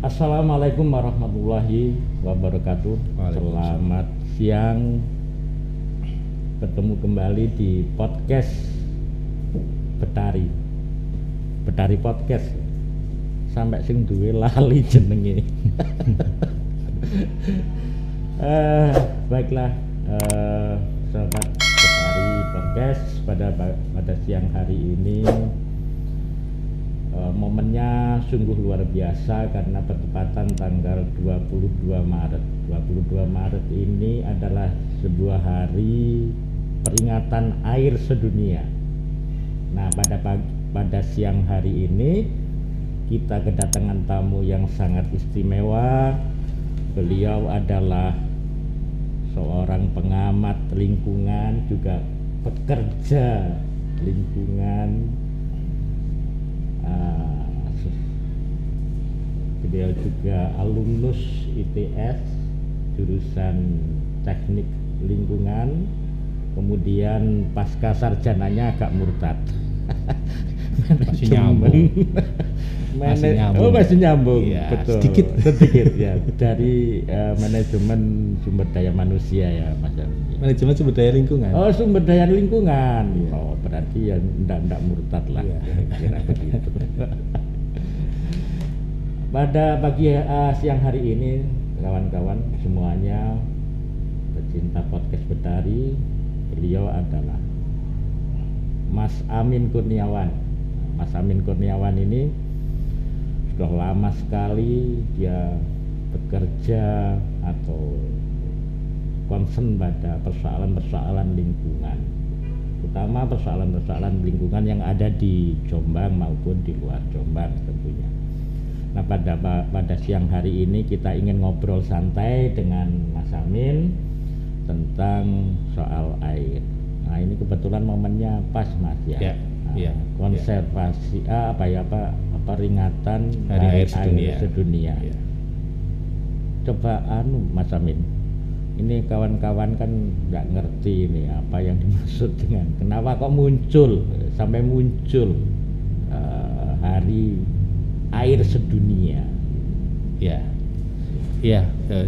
Assalamualaikum warahmatullahi wabarakatuh. Selamat siang. Bertemu kembali di podcast Betari Podcast. Sampai sing duwe lali jenenge. Baiklah, sahabat Betari Podcast, pada siang hari ini momennya sungguh luar biasa karena bertepatan tanggal 22 Maret. 22 Maret ini adalah sebuah hari peringatan air sedunia. Nah, pada siang hari ini kita kedatangan tamu yang sangat istimewa. Beliau adalah seorang pengamat lingkungan, juga pekerja lingkungan. Beliau juga alumnus ITS jurusan teknik lingkungan, kemudian pasca sarjananya agak murtad. Masih nyambung. Masih nyambung. Ya, betul. Sedikit ya, dari manajemen sumber daya manusia ya, Mas. Manajemen sumber daya lingkungan. Oh, sumber daya lingkungan. Ya. Oh, berarti ya enggak murtad lah. Ya. Kira begitu. Pada pagi siang hari ini, kawan-kawan semuanya pecinta podcast Betari, beliau adalah Mas Amin Kurniawan. Mas Amin Kurniawan ini sudah lama sekali dia bekerja atau concern pada persoalan-persoalan lingkungan, terutama persoalan-persoalan lingkungan yang ada di Jombang maupun di luar Jombang tentunya. Nah, pada siang hari ini kita ingin ngobrol santai dengan Mas Amin tentang soal air. Nah, ini kebetulan momennya pas, Mas ya. Konservasi peringatan Hari Air Sedunia. Ya. Coba Mas Amin. Ini kawan-kawan kan nggak ngerti ini apa yang dimaksud dengan kenapa kok sampai muncul Hari Air Sedunia.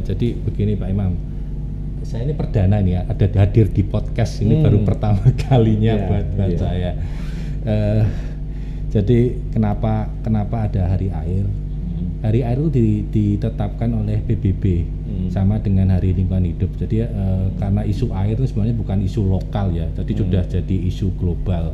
Jadi begini Pak Imam, saya ini perdana nih ya, ada hadir di podcast ini baru pertama kalinya buat saya. Jadi kenapa ada Hari Air? Hari Air itu ditetapkan oleh PBB sama dengan Hari Lingkungan Hidup. Jadi karena isu air itu sebenarnya bukan isu lokal ya, jadi sudah jadi isu global.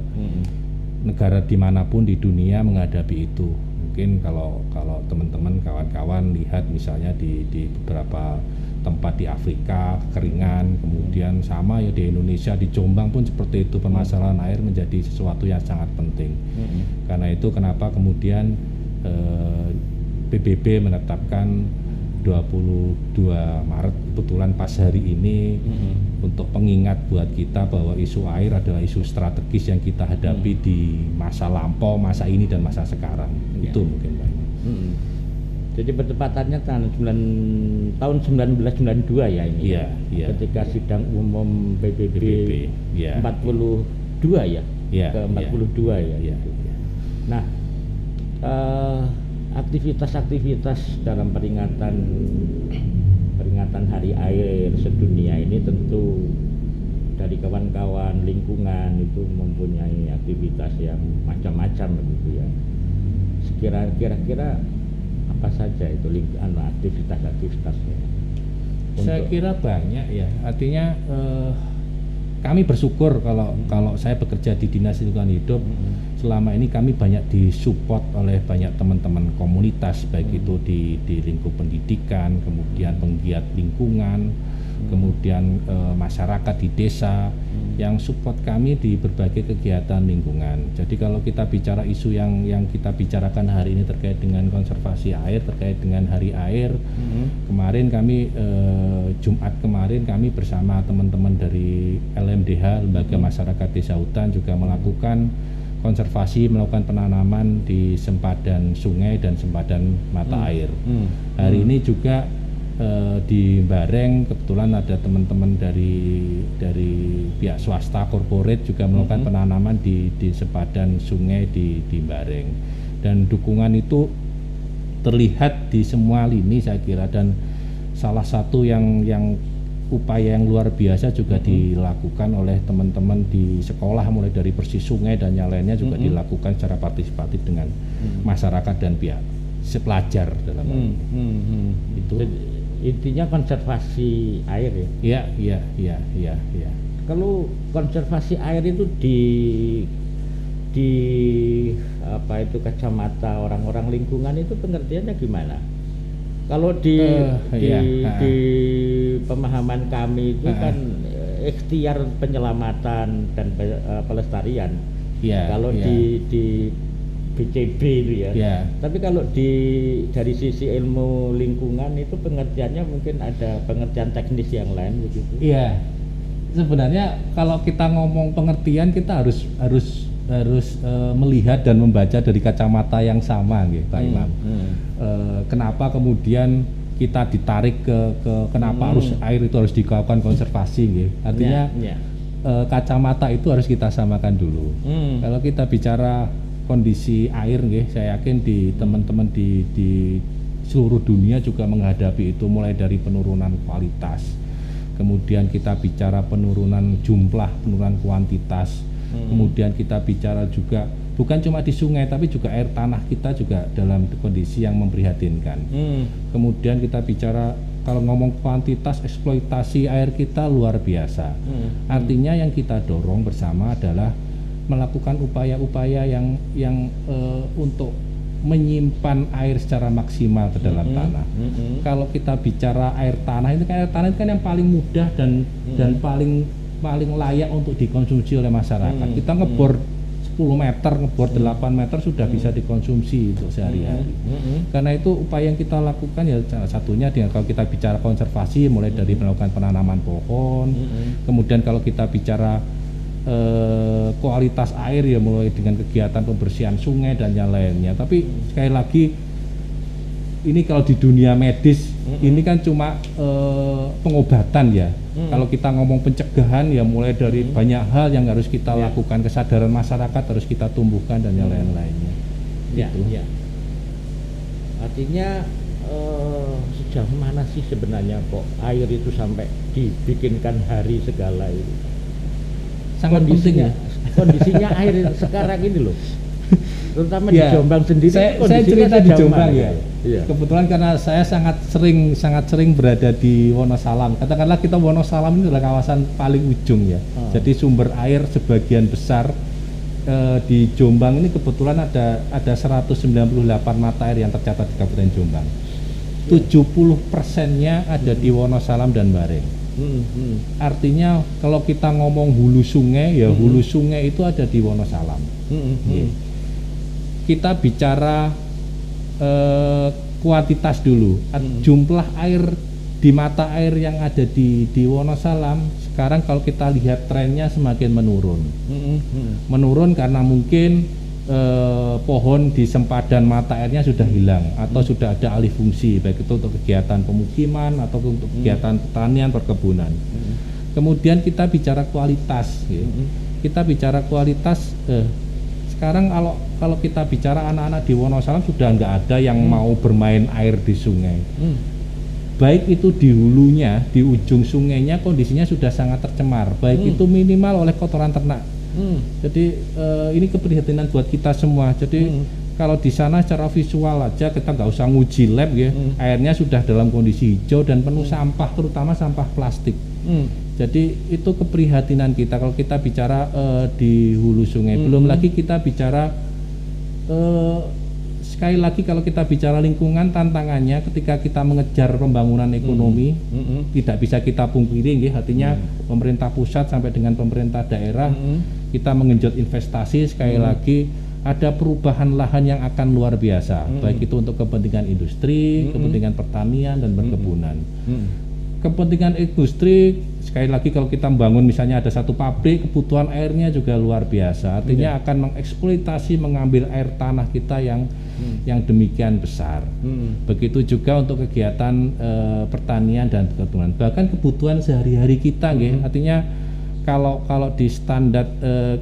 Negara dimanapun di dunia menghadapi itu. Mungkin kalau teman-teman kawan-kawan lihat misalnya di beberapa tempat di Afrika kekeringan, kemudian sama ya di Indonesia, di Jombang pun seperti itu, permasalahan air menjadi sesuatu yang sangat penting. Karena itu kenapa kemudian PBB menetapkan 22 Maret kebetulan pas hari ini untuk pengingat buat kita bahwa isu air adalah isu strategis yang kita hadapi di masa lampau, masa ini dan masa sekarang. Itu mungkin Pak. Jadi bertepatannya tahun 1992 ya ini. Iya. Ketika sidang umum PBB 42 ya. Ke 42 ya. Nah, aktivitas-aktivitas dalam peringatan Hari Air Sedunia ini tentu dari kawan-kawan lingkungan itu mempunyai aktivitas yang macam-macam begitu ya. Kira-kira apa saja itu aktivitasnya? Saya kira banyak ya. Artinya kami bersyukur kalau saya bekerja di Dinas Lingkungan Hidup, selama ini kami banyak disupport oleh banyak teman-teman komunitas, baik itu di lingkup pendidikan, kemudian penggiat lingkungan, kemudian masyarakat di desa yang support kami di berbagai kegiatan lingkungan. Jadi kalau kita bicara isu yang kita bicarakan hari ini terkait dengan konservasi air, terkait dengan Hari Air, kemarin kami Jumat kemarin kami bersama teman-teman dari LMDH, Lembaga Masyarakat Desa Hutan, juga melakukan konservasi, melakukan penanaman di sempadan sungai dan sempadan mata air. Hari ini juga di Bareng kebetulan ada teman-teman dari pihak swasta korporat juga melakukan penanaman di sepadan sungai di Bareng, dan dukungan itu terlihat di semua lini saya kira, dan salah satu yang upaya yang luar biasa juga dilakukan oleh teman-teman di sekolah, mulai dari bersih sungai dan yang lainnya juga dilakukan secara partisipatif dengan masyarakat dan pihak pelajar dalam hal ini. Itu intinya konservasi air ya. Iya. Kalau konservasi air itu di apa itu kacamata orang-orang lingkungan itu pengertiannya gimana? Kalau di pemahaman kami itu kan ikhtiar penyelamatan dan pelestarian. Kalau di BCB itu ya. Tapi kalau dari sisi ilmu lingkungan itu pengertiannya mungkin ada pengertian teknis yang lain begitu. Iya. Sebenarnya kalau kita ngomong pengertian kita harus melihat dan membaca dari kacamata yang sama gitu, Pak Imam. Kenapa kemudian kita ditarik ke kenapa harus air itu harus dilakukan konservasi gitu. Artinya kacamata itu harus kita samakan dulu. Kalau kita bicara kondisi air gitu, saya yakin di teman-teman di seluruh dunia juga menghadapi itu, mulai dari penurunan kualitas. Kemudian kita bicara penurunan jumlah, penurunan kuantitas. Kemudian kita bicara juga bukan cuma di sungai tapi juga air tanah kita juga dalam kondisi yang memprihatinkan. Kemudian kita bicara kalau ngomong kuantitas, eksploitasi air kita luar biasa. Artinya yang kita dorong bersama adalah melakukan upaya-upaya yang untuk menyimpan air secara maksimal ke dalam tanah. Kalau kita bicara air tanah itu kan yang paling mudah dan paling layak untuk dikonsumsi oleh masyarakat. Kita ngebor 10 meter, ngebor 8 meter sudah bisa dikonsumsi untuk sehari-hari. Karena itu upaya yang kita lakukan ya salah satunya kalau kita bicara konservasi mulai dari melakukan penanaman pohon. Kemudian kalau kita bicara kualitas air ya mulai dengan kegiatan pembersihan sungai dan yang lainnya. Tapi sekali lagi ini kalau di dunia medis ini kan cuma pengobatan ya. Kalau kita ngomong pencegahan ya mulai dari banyak hal yang harus kita lakukan, kesadaran masyarakat harus kita tumbuhkan dan yang lain-lainnya. Ya. Artinya sejauh mana sih sebenarnya kok air itu sampai dibikinkan hari segala itu? Sangat penting ya. Kondisinya air sekarang ini loh. Terutama di Jombang sendiri. Saya cerita di Jombang ya. Kebetulan karena saya sangat sering berada di Wonosalam. Katakanlah kita Wonosalam ini adalah kawasan paling ujung ya. Jadi sumber air sebagian besar di Jombang ini kebetulan ada 198 mata air yang tercatat di Kabupaten Jombang. 70%-nya ada di Wonosalam dan Bareng. Artinya kalau kita ngomong hulu sungai ya hulu sungai itu ada di Wonosalam. Kita bicara kuantitas dulu. Jumlah air di mata air yang ada di Wonosalam sekarang kalau kita lihat trennya semakin menurun. Menurun karena mungkin pohon di sempadan mata airnya sudah hilang atau sudah ada alih fungsi, baik itu untuk kegiatan pemukiman atau untuk kegiatan pertanian, perkebunan. Kemudian kita bicara kualitas, kita bicara kualitas. Sekarang kalau kita bicara anak-anak di Wonosalam sudah nggak ada yang mau bermain air di sungai. Baik itu di hulunya, di ujung sungainya kondisinya sudah sangat tercemar. Baik itu minimal oleh kotoran ternak. Jadi ini keprihatinan buat kita semua. Jadi kalau di sana secara visual aja kita nggak usah nguji lab ya, airnya sudah dalam kondisi hijau dan penuh sampah, terutama sampah plastik. Jadi itu keprihatinan kita kalau kita bicara di hulu sungai. Belum lagi kita bicara sekali lagi kalau kita bicara lingkungan, tantangannya ketika kita mengejar pembangunan ekonomi tidak bisa kita pungkiri ya, artinya pemerintah pusat sampai dengan pemerintah daerah kita mengenjot investasi. Sekali lagi ada perubahan lahan yang akan luar biasa, baik itu untuk kepentingan industri, kepentingan pertanian dan perkebunan. Kepentingan industri sekali lagi kalau kita membangun misalnya ada satu pabrik, kebutuhan airnya juga luar biasa, artinya akan mengeksploitasi, mengambil air tanah kita yang demikian besar. Begitu juga untuk kegiatan pertanian dan perkebunan, bahkan kebutuhan sehari-hari kita artinya kalau di standar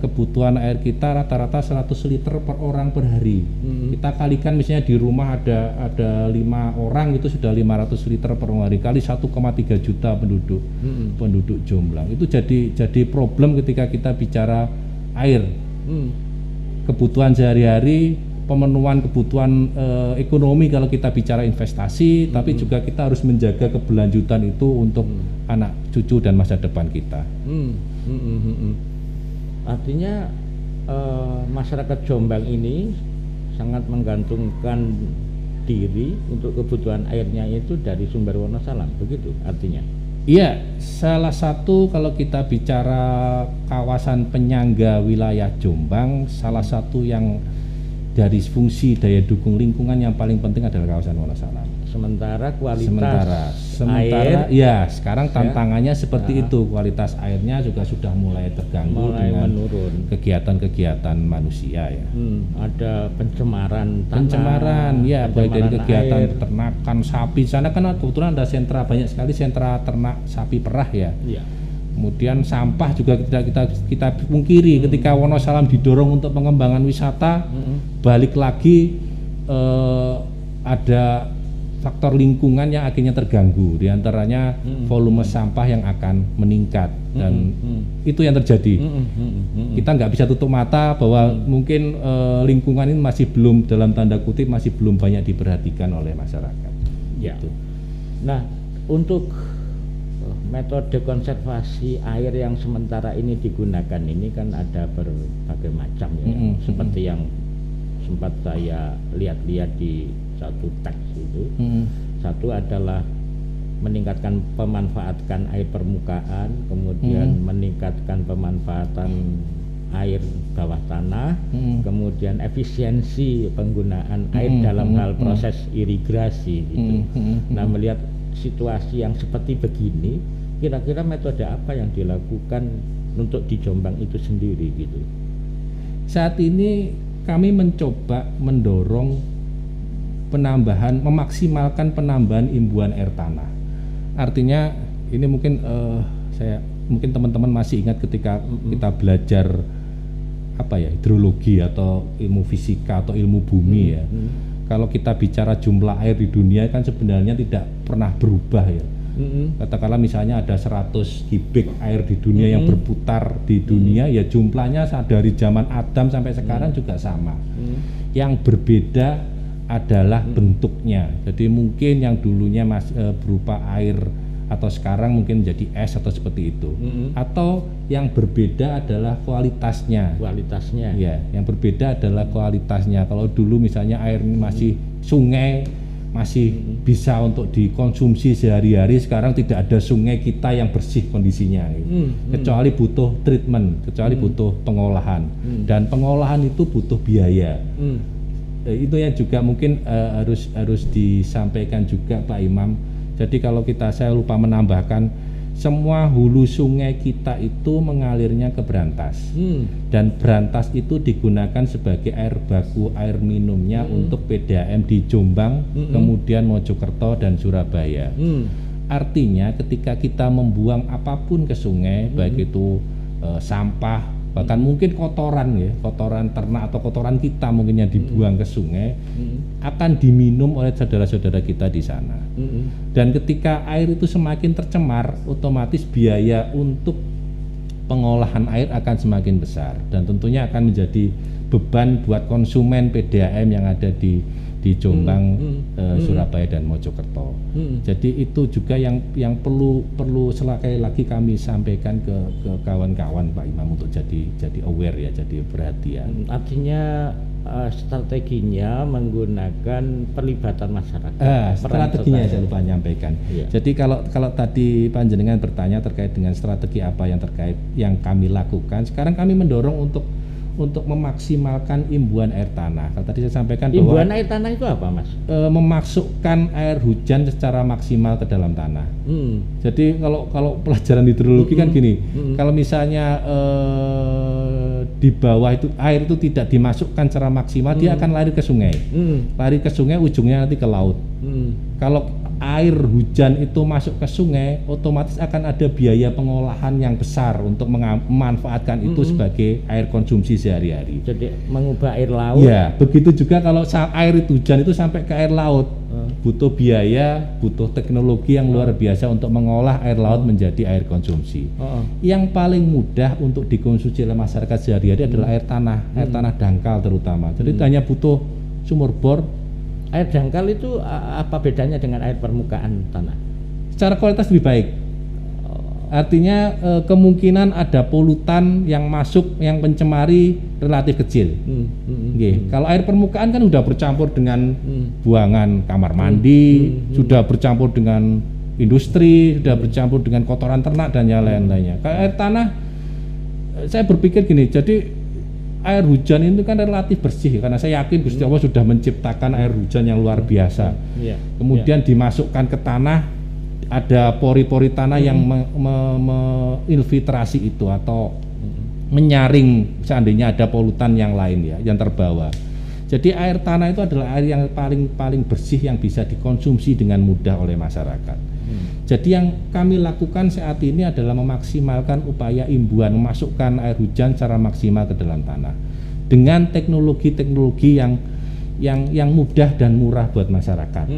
kebutuhan air kita rata-rata 100 liter per orang per hari. Kita kalikan misalnya di rumah ada 5 orang, itu sudah 500 liter per hari kali 1,3 juta penduduk Jomblang. Itu jadi problem ketika kita bicara air. Kebutuhan sehari-hari, pemenuhan kebutuhan ekonomi kalau kita bicara investasi, tapi juga kita harus menjaga keberlanjutan itu untuk anak cucu dan masa depan kita. Artinya masyarakat Jombang ini sangat menggantungkan diri untuk kebutuhan airnya itu dari sumber Wonosalam, begitu artinya? Iya, salah satu kalau kita bicara kawasan penyangga wilayah Jombang, salah satu yang dari fungsi daya dukung lingkungan yang paling penting adalah kawasan Wonosalam. Sementara kualitas sementara air, ya sekarang tantangannya seperti itu, kualitas airnya juga sudah mulai terganggu dengan menurun kegiatan-kegiatan manusia ya. Ada pencemaran ya, baik dari kegiatan air, peternakan sapi. Sana kan kebetulan ada sentra, banyak sekali sentra ternak sapi perah ya. Kemudian sampah juga kita pungkiri ketika Wonosalam didorong untuk pengembangan wisata, balik lagi ada faktor lingkungan yang akhirnya terganggu, diantaranya volume sampah yang akan meningkat dan itu yang terjadi. Kita nggak bisa tutup mata bahwa mungkin lingkungan ini masih belum, dalam tanda kutip, masih belum banyak diperhatikan oleh masyarakat. Ya. Gitu. Nah, untuk metode konservasi air yang sementara ini digunakan ini kan ada berbagai macam ya, seperti yang sempat saya lihat-lihat di satu teks itu. Satu adalah meningkatkan pemanfaatan air permukaan, kemudian meningkatkan pemanfaatan air bawah tanah, kemudian efisiensi penggunaan air dalam hal proses irigasi gitu. Nah, melihat situasi yang seperti begini, kira-kira metode apa yang dilakukan untuk di Jombang itu sendiri gitu? Saat ini kami mencoba mendorong memaksimalkan penambahan imbuhan air tanah. Artinya ini mungkin mungkin teman-teman masih ingat ketika kita belajar hidrologi atau ilmu fisika atau ilmu bumi ya. Kalau kita bicara jumlah air di dunia kan sebenarnya tidak pernah berubah ya. Katakanlah misalnya ada 100 kubik air di dunia yang berputar di dunia, ya jumlahnya dari zaman Adam sampai sekarang juga sama. Yang berbeda adalah bentuknya. Jadi mungkin yang dulunya berupa air atau sekarang mungkin menjadi es atau seperti itu. Atau yang berbeda adalah kualitasnya. Ya, yang berbeda adalah kualitasnya. Kalau dulu misalnya air ini masih sungai, masih bisa untuk dikonsumsi sehari-hari, sekarang tidak ada sungai kita yang bersih kondisinya. Kecuali butuh treatment, kecuali butuh pengolahan. Dan pengolahan itu butuh biaya. Itu yang juga mungkin harus disampaikan juga Pak Imam. Jadi kalau saya lupa menambahkan, semua hulu sungai kita itu mengalirnya ke Brantas, dan Brantas itu digunakan sebagai air baku, air minumnya untuk PDAM di Jombang, kemudian Mojokerto dan Surabaya. Artinya ketika kita membuang apapun ke sungai, baik itu sampah, bahkan mungkin kotoran ternak atau kotoran kita mungkin yang dibuang ke sungai, akan diminum oleh saudara-saudara kita di sana. Dan ketika air itu semakin tercemar, otomatis biaya untuk pengolahan air akan semakin besar, dan tentunya akan menjadi beban buat konsumen PDAM yang ada di Jombang, Surabaya dan Mojokerto. Jadi itu juga yang perlu sekali lagi kami sampaikan ke kawan-kawan Pak Imam untuk jadi aware ya, jadi perhatian. Artinya strateginya menggunakan pelibatan masyarakat. Strateginya saya lupa menyampaikan. Jadi kalau tadi panjenengan bertanya terkait dengan strategi apa yang kami lakukan, sekarang kami mendorong untuk memaksimalkan imbuhan air tanah. Kalau tadi saya sampaikan bahwa imbuhan air tanah itu apa, Mas? Memasukkan air hujan secara maksimal ke dalam tanah. Jadi kalau pelajaran hidrologi kan gini, kalau misalnya di bawah itu air itu tidak dimasukkan secara maksimal, dia akan lari ke sungai. Lari ke sungai, ujungnya nanti ke laut. Kalau air hujan itu masuk ke sungai, otomatis akan ada biaya pengolahan yang besar untuk memanfaatkan itu sebagai air konsumsi sehari-hari. Jadi mengubah air laut. Ya, begitu juga kalau air itu hujan itu sampai ke air laut, butuh biaya, butuh teknologi yang luar biasa untuk mengolah air laut menjadi air konsumsi. Yang paling mudah untuk dikonsumsi oleh masyarakat sehari-hari adalah air tanah dangkal terutama. Jadi hanya butuh sumur bor. Air dangkal itu apa bedanya dengan air permukaan tanah? Secara kualitas lebih baik. Artinya kemungkinan ada polutan yang masuk, yang pencemari relatif kecil. Kalau air permukaan kan sudah bercampur dengan buangan kamar mandi, sudah bercampur dengan industri, sudah bercampur dengan kotoran ternak dan yang lain-lainnya. Kalau air tanah, saya berpikir gini, jadi air hujan itu kan relatif bersih karena saya yakin Gusti Allah sudah menciptakan air hujan yang luar biasa. Kemudian dimasukkan ke tanah, ada pori-pori tanah yang menginfiltrasi itu atau menyaring seandainya ada polutan yang lain ya yang terbawa. Jadi air tanah itu adalah air yang paling bersih yang bisa dikonsumsi dengan mudah oleh masyarakat. Jadi yang kami lakukan saat ini adalah memaksimalkan upaya imbuhan, memasukkan air hujan secara maksimal ke dalam tanah dengan teknologi-teknologi yang mudah dan murah buat masyarakat.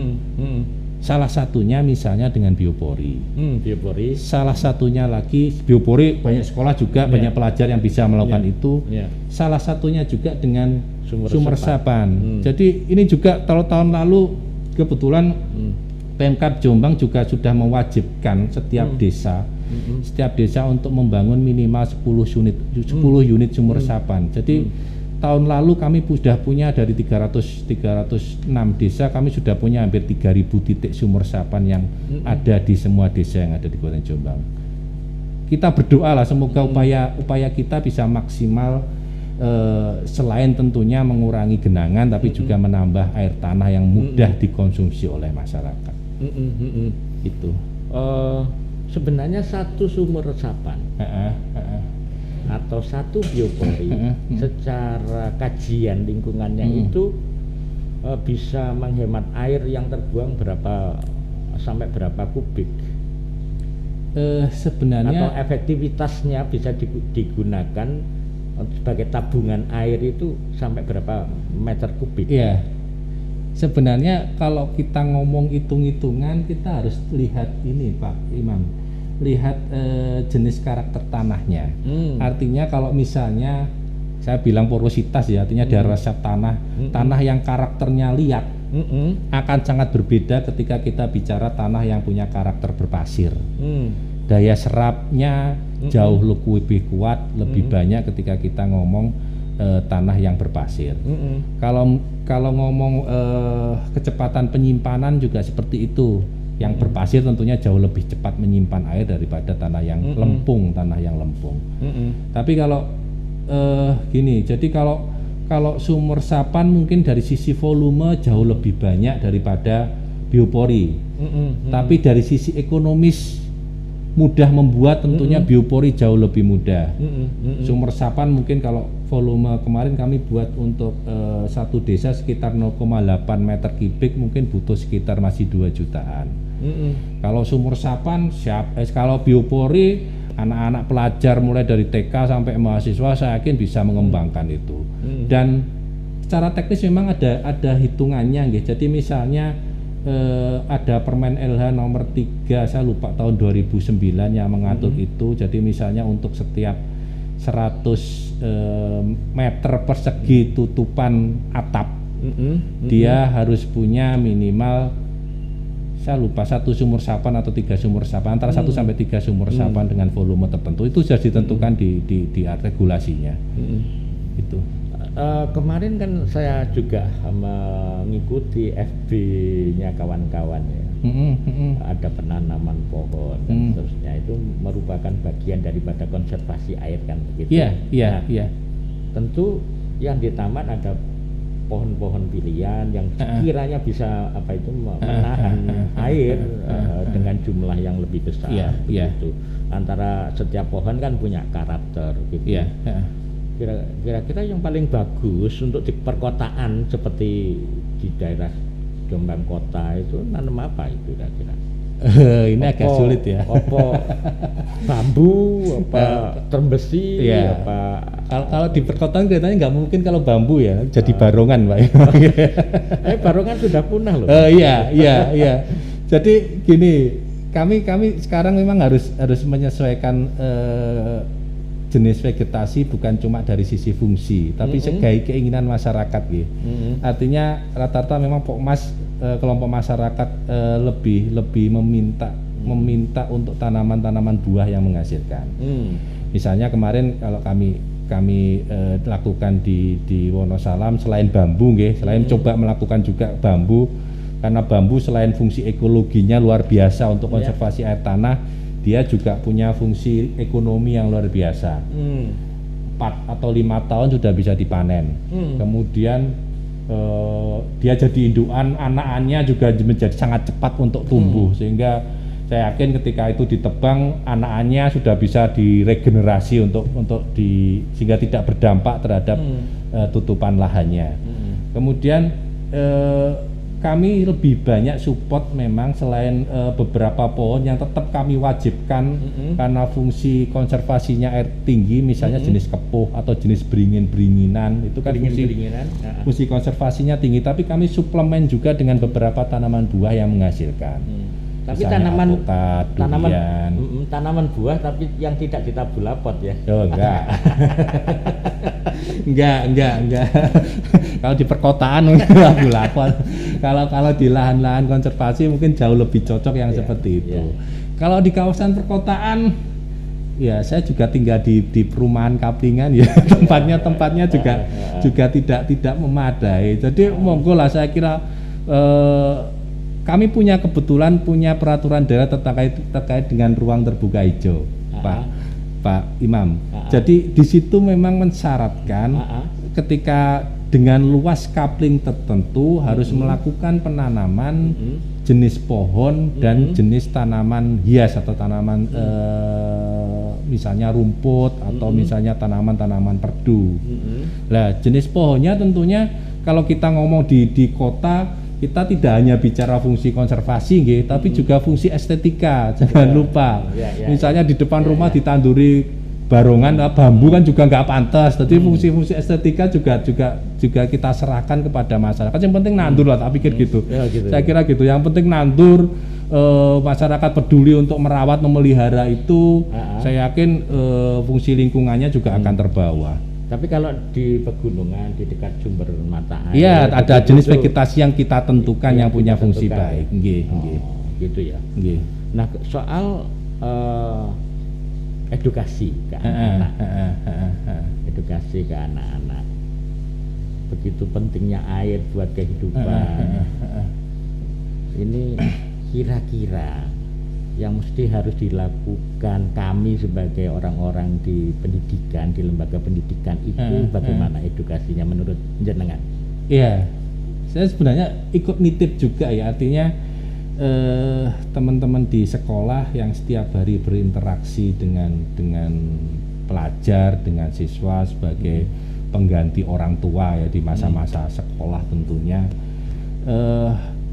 Salah satunya misalnya dengan biopori. Biopori. Salah satunya lagi biopori, banyak sekolah juga banyak pelajar yang bisa melakukan itu. Salah satunya juga dengan sumur resapan. Jadi ini juga tahun lalu kebetulan Pemkab Jombang juga sudah mewajibkan setiap desa untuk membangun minimal 10 unit sumur resapan. Jadi tahun lalu kami sudah punya dari 306 desa, kami sudah punya hampir 3.000 titik sumur resapan yang ada di semua desa yang ada di Kabupaten Jombang. Kita berdoa lah semoga upaya kita bisa maksimal, selain tentunya mengurangi genangan, tapi juga menambah air tanah yang mudah dikonsumsi oleh masyarakat. Itu. Sebenarnya satu sumur resapan atau satu biopori secara kajian lingkungannya itu bisa menghemat air yang terbuang sampai berapa kubik? Sebenarnya atau efektivitasnya bisa digunakan sebagai tabungan air itu sampai berapa meter kubik? Iya. Sebenarnya kalau kita ngomong hitung-hitungan, kita harus lihat ini Pak Imam, lihat jenis karakter tanahnya. Artinya kalau misalnya saya bilang porositas ya, artinya daya resep tanah yang karakternya liat akan sangat berbeda ketika kita bicara tanah yang punya karakter berpasir. Daya serapnya jauh lebih kuat, lebih banyak ketika kita ngomong tanah yang berpasir. Kalau ngomong kecepatan penyimpanan juga seperti itu. Yang berpasir tentunya jauh lebih cepat menyimpan air daripada tanah yang lempung. Tapi kalau gini, jadi kalau sumur resapan mungkin dari sisi volume jauh lebih banyak daripada biopori. Tapi dari sisi ekonomis mudah membuat, tentunya biopori jauh lebih mudah. Sumur resapan mungkin kalau volume kemarin kami buat untuk satu desa sekitar 0,8 meter kubik, mungkin butuh sekitar masih 2 jutaan. Kalau sumur resapan kalau biopori anak-anak pelajar mulai dari TK sampai mahasiswa saya yakin bisa mengembangkan itu. Dan secara teknis memang ada hitungannya gitu. Jadi misalnya ada Permen LH nomor 3, saya lupa tahun 2009 yang mengatur itu. Jadi misalnya untuk setiap 100 meter persegi tutupan atap, dia harus punya minimal, saya lupa, 1 sumur resapan atau 3 sumur resapan, antara 1 sampai 3 sumur resapan dengan volume tertentu. Itu sudah ditentukan di regulasinya. Itu. Kemarin kan saya juga mengikuti FB-nya kawan-kawan ya. Ada penanaman pohon dan seterusnya, itu merupakan bagian daripada konservasi air kan begitu. Iya. Tentu yang di taman ada pohon-pohon pilihan yang sekiranya bisa menahan air dengan jumlah yang lebih besar. Begitu. Antara setiap pohon kan punya karakter gitu. Kira-kira yang paling bagus untuk di perkotaan seperti di daerah Jombang Kota itu nanam apa itu kira-kira? Ini agak sulit ya. Apa bambu, apa term besi, ya. apa? Kalau di perkotaan kelihatannya nggak mungkin kalau bambu ya, jadi barongan Pak. Barongan sudah punah loh. Iya. Jadi gini, kami sekarang memang harus menyesuaikan jenis vegetasi bukan cuma dari sisi fungsi, tapi sebagai keinginan masyarakat gitu. Artinya rata-rata memang Pokmas kelompok masyarakat lebih meminta untuk tanaman-tanaman buah yang menghasilkan. Misalnya kemarin kalau kami lakukan di Wonosalam selain bambu selain coba melakukan juga bambu, karena bambu selain fungsi ekologinya luar biasa untuk konservasi air tanah, dia juga punya fungsi ekonomi yang luar biasa. 4 atau 5 tahun sudah bisa dipanen. Kemudian dia jadi indukan, anakannya juga menjadi sangat cepat untuk tumbuh, sehingga saya yakin ketika itu ditebang, anakannya sudah bisa diregenerasi sehingga tidak berdampak terhadap tutupan lahannya. Kemudian kami lebih banyak support memang selain beberapa pohon yang tetap kami wajibkan karena fungsi konservasinya air tinggi, misalnya jenis kepuh atau jenis beringin-beringinan, itu kan fungsi konservasinya tinggi, tapi kami suplemen juga dengan beberapa tanaman buah yang menghasilkan. Tapi misalnya tanaman buah tapi yang tidak ditabur lapot ya. Oh enggak. enggak. Kalau di perkotaan mungkin tabur lapot. Kalau di lahan-lahan konservasi mungkin jauh lebih cocok yang seperti itu. Kalau di kawasan perkotaan, ya saya juga tinggal di perumahan Kaplingan ya, tempatnya juga tidak memadai. Jadi monggo lah, saya kira kami kebetulan punya peraturan daerah terkait dengan ruang terbuka hijau, Pak Imam. Jadi di situ memang mensyaratkan ketika dengan luas kapling tertentu harus melakukan penanaman jenis pohon dan jenis tanaman hias atau tanaman misalnya rumput atau misalnya tanaman perdu. Nah, jenis pohonnya tentunya kalau kita ngomong di kota, kita tidak hanya bicara fungsi konservasi tapi juga fungsi estetika, jangan lupa. Misalnya di depan rumah ditanduri barongan, bambu kan juga nggak pantas. Jadi fungsi-fungsi estetika juga kita serahkan kepada masyarakat. Yang penting nandur lah, tak pikir gitu. Saya kira gitu. Yang penting nandur, masyarakat peduli untuk merawat, memelihara itu, saya yakin fungsi lingkungannya juga akan terbawa. Tapi kalau di pegunungan, di dekat sumber mata air, iya, ada jenis vegetasi yang kita tentukan yang punya fungsi baik. Gitu ya. Nah, soal edukasi ke anak-anak, edukasi ke anak-anak, begitu pentingnya air buat kehidupan. Ini kira-kira yang mesti harus dilakukan kami sebagai orang-orang di pendidikan, di lembaga pendidikan itu bagaimana edukasinya menurut jenengan? Iya, saya sebenarnya ikut nitip juga ya, artinya teman-teman di sekolah yang setiap hari berinteraksi dengan pelajar, dengan siswa sebagai pengganti orang tua ya di masa-masa sekolah tentunya,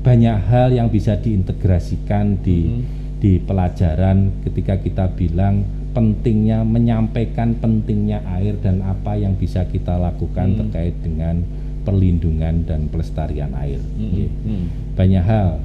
banyak hal yang bisa diintegrasikan di pelajaran ketika kita bilang pentingnya menyampaikan pentingnya air dan apa yang bisa kita lakukan terkait dengan perlindungan dan pelestarian air. Banyak hal,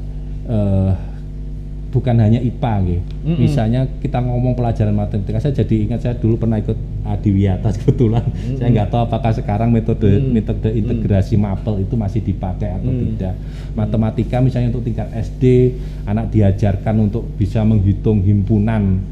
bukan hanya IPA misalnya kita ngomong pelajaran matematika, saya jadi ingat saya dulu pernah ikut Adiwiyata kebetulan. Saya nggak tahu apakah sekarang metode integrasi MAPEL itu masih dipakai atau tidak. Matematika misalnya untuk tingkat SD, anak diajarkan untuk bisa menghitung himpunan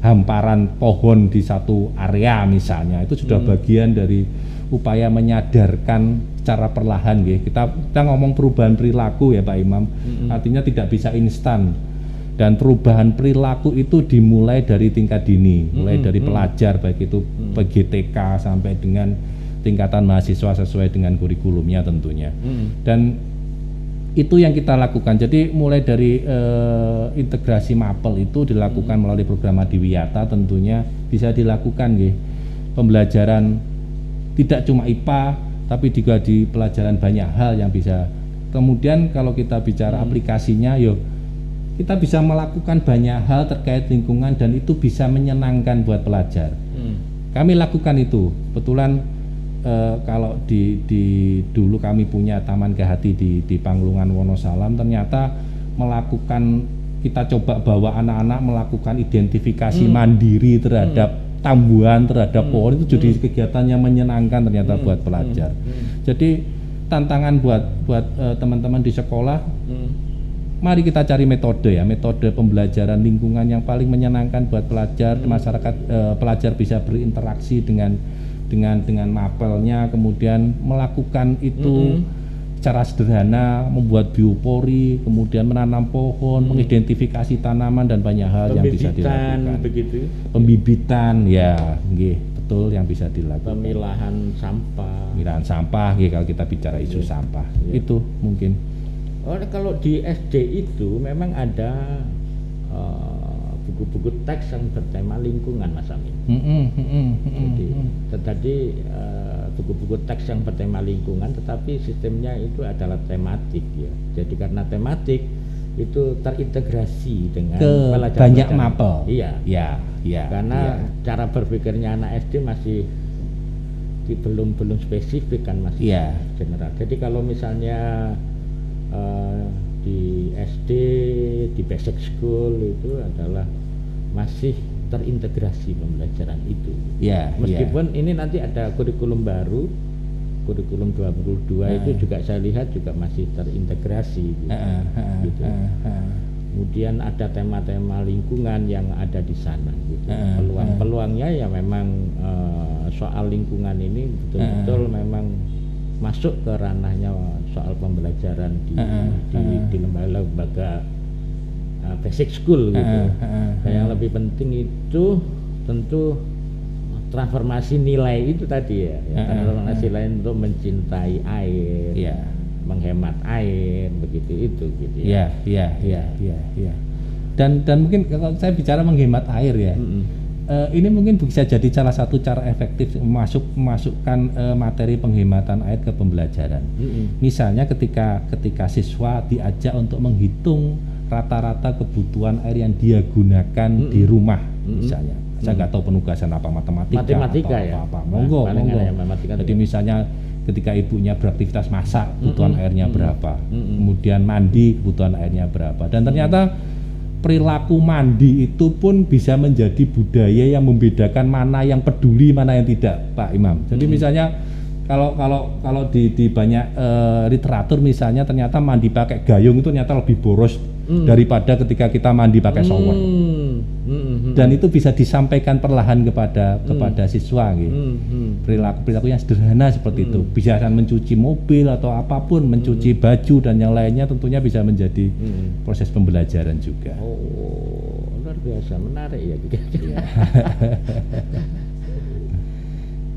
hamparan pohon di satu area misalnya, itu sudah bagian dari upaya menyadarkan secara perlahan kita ngomong perubahan perilaku ya Pak Imam, artinya tidak bisa instan. Dan perubahan perilaku itu dimulai dari tingkat dini, mulai dari pelajar, baik itu PGTK sampai dengan tingkatan mahasiswa sesuai dengan kurikulumnya tentunya. Dan itu yang kita lakukan. Jadi mulai dari integrasi MAPEL itu dilakukan melalui program Adiwiyata, tentunya bisa dilakukan pembelajaran tidak cuma IPA, tapi juga di pelajaran banyak hal yang bisa Kemudian kalau kita bicara aplikasinya, yo kita bisa melakukan banyak hal terkait lingkungan dan itu bisa menyenangkan buat pelajar. Kami lakukan itu. Kebetulan kalau di dulu kami punya Taman Gahati di Panglungan Wonosalam, ternyata melakukan, kita coba bawa anak-anak melakukan identifikasi mandiri terhadap tambuhan, terhadap pohon, itu jadi kegiatan yang menyenangkan ternyata buat pelajar. Jadi tantangan buat teman-teman di sekolah, mari kita cari metode pembelajaran lingkungan yang paling menyenangkan buat pelajar, masyarakat, pelajar bisa berinteraksi dengan mapelnya, kemudian melakukan itu secara sederhana, membuat biopori, kemudian menanam pohon, mengidentifikasi tanaman dan banyak hal yang bisa dilakukan. Begitu. Pembibitan, ya, betul, yang bisa dilakukan. Pemilahan sampah, kalau kita bicara isu sampah, itu mungkin. Kalau di SD itu memang ada buku-buku teks yang bertema lingkungan, Mas Amin. Tadi buku-buku teks yang bertema lingkungan, tetapi sistemnya itu adalah tematik ya. Jadi karena tematik itu terintegrasi dengan banyak mapel. Iya. Karena cara berpikirnya anak SD masih belum spesifik kan, masih general. Jadi kalau misalnya di SD, di basic school itu adalah masih terintegrasi pembelajaran itu. Meskipun ini nanti ada kurikulum baru, kurikulum 22 itu juga saya lihat juga masih terintegrasi gitu. Kemudian ada tema-tema lingkungan yang ada di sana gitu. Peluang-peluangnya ya memang soal lingkungan ini betul-betul memang masuk ke ranahnya soal pembelajaran di lembaga basic school gitu. Yang lebih penting itu tentu transformasi nilai itu tadi ya, transformasi lain untuk mencintai air, menghemat air, begitu itu gitu ya. Dan mungkin kalau saya bicara menghemat air ya, ini mungkin bisa jadi salah satu cara efektif memasukkan materi penghematan air ke pembelajaran. Misalnya ketika siswa diajak untuk menghitung rata-rata kebutuhan air yang dia gunakan di rumah, misalnya. Saya nggak tahu penugasan apa, matematika atau apa. Monggo. Jadi misalnya ketika ibunya beraktivitas masak, kebutuhan airnya berapa, kemudian mandi, kebutuhan airnya berapa, dan ternyata perilaku mandi itu pun bisa menjadi budaya yang membedakan mana yang peduli, mana yang tidak, Pak Imam. Jadi misalnya kalau di banyak literatur misalnya ternyata mandi pakai gayung itu ternyata lebih boros daripada ketika kita mandi pakai shower. Dan itu bisa disampaikan perlahan kepada siswa gitu. Perilaku yang sederhana seperti itu, bisa mencuci mobil atau apapun, mencuci baju dan yang lainnya, tentunya bisa menjadi proses pembelajaran juga. Luar biasa, menarik ya.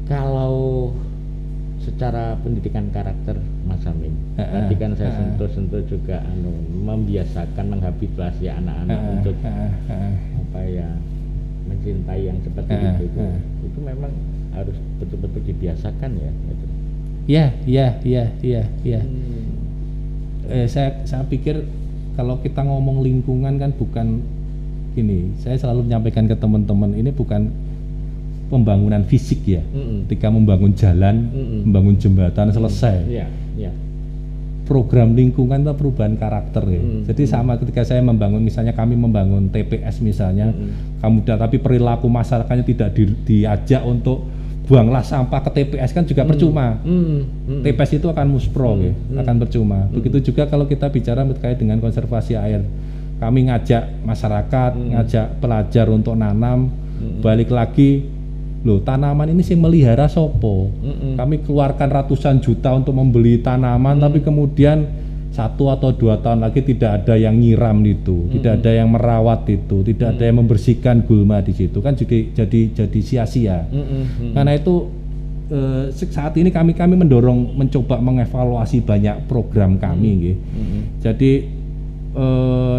Kalau secara pendidikan karakter, Mas Amin, tadi kan saya sentuh juga membiasakan, menghabituasi anak-anak untuk mencintai yang seperti itu memang harus betul-betul dibiasakan ya gitu. Saya pikir kalau kita ngomong lingkungan kan bukan ini, saya selalu menyampaikan ke teman-teman, ini bukan pembangunan fisik ya. Ketika membangun jalan, membangun jembatan selesai. Program lingkungan itu perubahan karakter ya. Jadi sama ketika saya membangun, misalnya kami membangun TPS misalnya, tapi perilaku masyarakatnya tidak diajak untuk buanglah sampah ke TPS kan juga percuma. TPS itu akan muspro ya, akan percuma. Begitu juga kalau kita bicara terkait dengan konservasi air. Kami ngajak masyarakat, ngajak pelajar untuk nanam, balik lagi, loh tanaman ini sih melihara sopo. Kami keluarkan ratusan juta untuk membeli tanaman, tapi kemudian 1 atau 2 tahun lagi tidak ada yang nyiram itu, tidak ada yang merawat itu, tidak ada yang membersihkan gulma di situ, kan juga jadi sia-sia. Karena itu saat ini kami mencoba mengevaluasi banyak program kami gitu. Jadi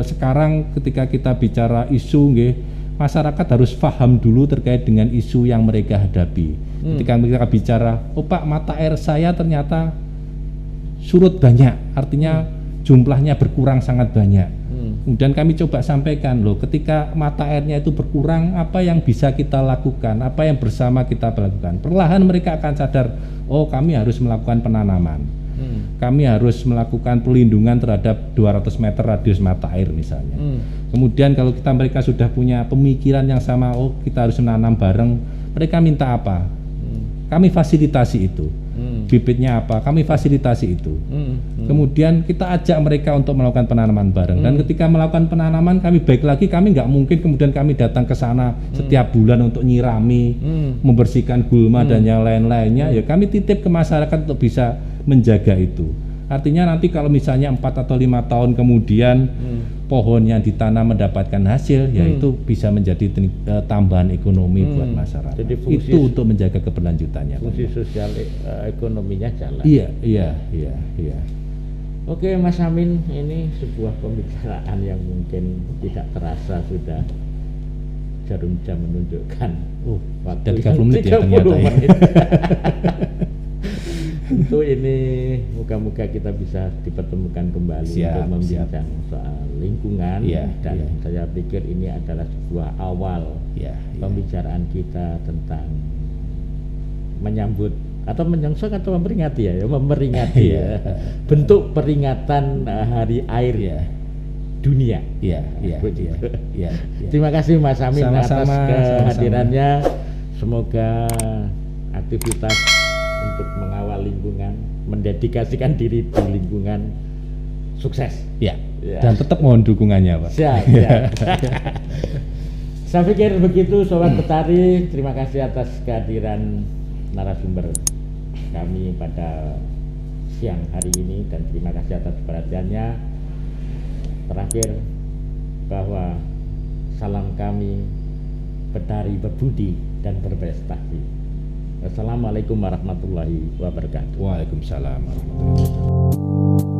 sekarang ketika kita bicara isu gitu, masyarakat harus paham dulu terkait dengan isu yang mereka hadapi. Ketika mereka bicara, oh Pak, mata air saya ternyata surut banyak, artinya jumlahnya berkurang sangat banyak. Kemudian kami coba sampaikan, loh, ketika mata airnya itu berkurang, apa yang bisa kita lakukan, apa yang bersama kita lakukan. Perlahan mereka akan sadar, oh kami harus melakukan penanaman, kami harus melakukan pelindungan terhadap 200 meter radius mata air misalnya. Kemudian kalau mereka sudah punya pemikiran yang sama, oh kita harus menanam bareng, mereka minta apa? Kami fasilitasi itu. Bibitnya apa? Kami fasilitasi itu. Kemudian kita ajak mereka untuk melakukan penanaman bareng. Dan ketika melakukan penanaman, kami baik lagi, kami nggak mungkin kemudian kami datang ke sana setiap bulan untuk nyirami, membersihkan gulma dan yang lain-lainnya. Ya kami titip ke masyarakat untuk bisa menjaga itu. Artinya nanti kalau misalnya 4 atau 5 tahun kemudian pohon yang ditanam mendapatkan hasil, ya itu bisa menjadi tambahan ekonomi buat masyarakat. Jadi fungsi, itu untuk menjaga keberlanjutannya. Fungsi sosial ekonominya jalan. Iya. Oke Mas Amin, ini sebuah pembicaraan yang mungkin tidak terasa sudah jarum jam menunjukkan waktu 30 menit ya ternyata ya. Tentu ini moga-moga kita bisa dipertemukan kembali untuk membincang soal lingkungan, dan saya pikir ini adalah sebuah awal pembicaraan kita tentang menyambut atau menyongsong atau memperingati memperingati bentuk peringatan Hari Air Dunia. Terima kasih Mas Amin atas kehadirannya. Semoga aktivitas untuk mengawal lingkungan, mendedikasikan diri di lingkungan sukses. Dan tetap mohon dukungannya, Pak. Siap. Saya pikir begitu Sobat Betari. Terima kasih atas kehadiran narasumber kami pada siang hari ini, dan terima kasih atas perhatiannya. Terakhir, bahwa salam kami Betari berbudi dan berprestasi. Assalamualaikum warahmatullahi wabarakatuh. Waalaikumsalam warahmatullahi wabarakatuh.